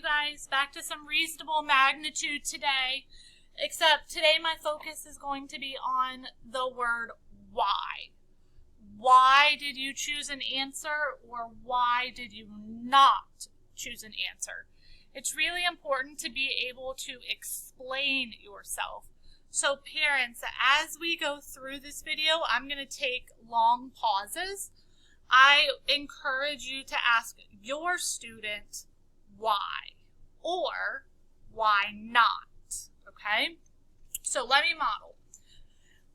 guys. Back to some reasonable magnitude today. Except today my focus is going to be on the word why. Why did you choose an answer, or why did you not choose an answer? It's really important to be able to explain yourself. So parents, as we go through this video, I'm going to take long pauses. I encourage you to ask your student why or why not, okay? So let me model.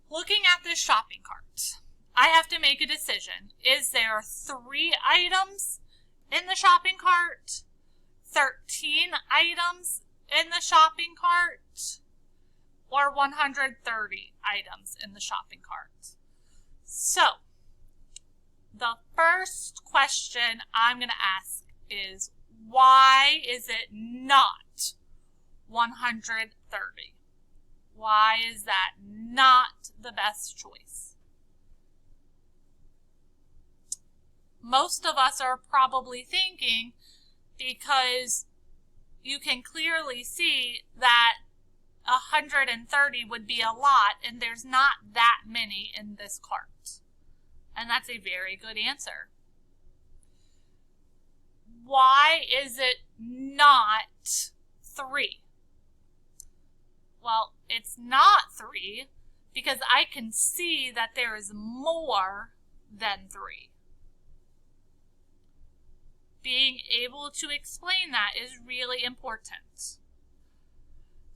Looking at this shopping cart, I have to make a decision. Is there 3 items in the shopping cart, 13 items in the shopping cart, or 130 items in the shopping cart? So, the first question I'm going to ask is, why is it not 130? Why is that not the best choice? Most of us are probably thinking because you can clearly see that 130 would be a lot, and there's not that many in this cart. And that's a very good answer. Why is it not 3? Well, it's not 3 because I can see that there is more than 3. Being able to explain that is really important.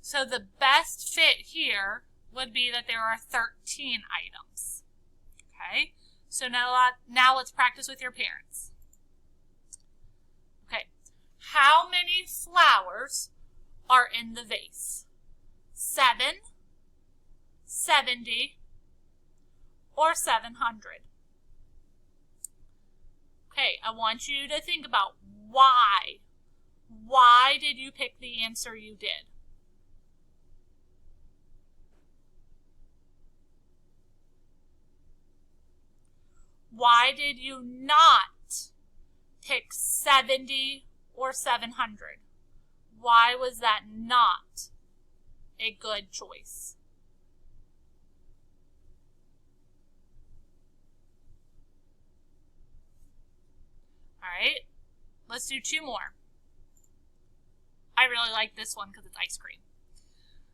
So the best fit here would be that there are 13 items. Okay? So now let's practice with your parents. Okay. How many flowers are in the vase? 7, 70, or 700? Okay, I want you to think about why. Why did you pick the answer you did? Why did you not pick 70 or 700? Why was that not a good choice? All right, let's do 2 more. I really like this one because it's ice cream.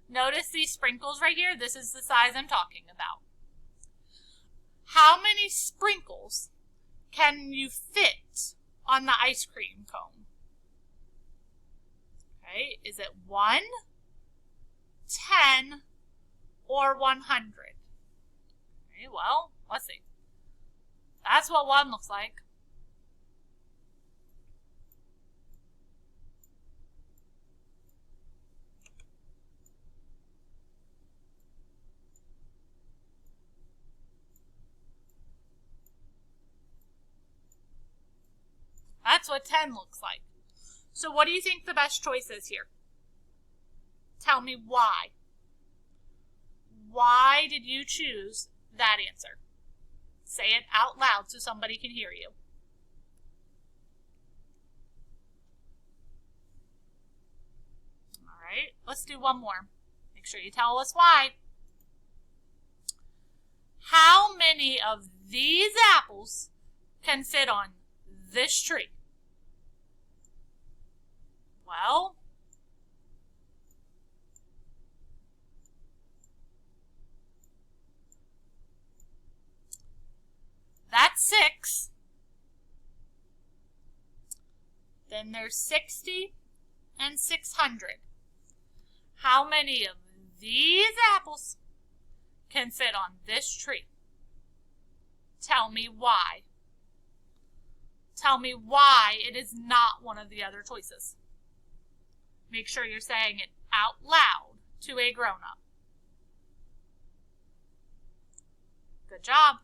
Notice these sprinkles right here. This is the size I'm talking about. How many sprinkles can you fit on the ice cream cone? Okay, is it 1, 10, or 100? Okay, well, let's see. That's what 1 looks like. That's what 10 looks like. So what do you think the best choice is here? Tell me why. Why did you choose that answer? Say it out loud so somebody can hear you. All right, let's do 1 more. Make sure you tell us why. How many of these apples can fit on this tree? Well, that's 6. Then there's 60 and 600. How many of these apples can fit on this tree? Tell me why. Tell me why it is not one of the other choices. Make sure you're saying it out loud to a grown-up. Good job.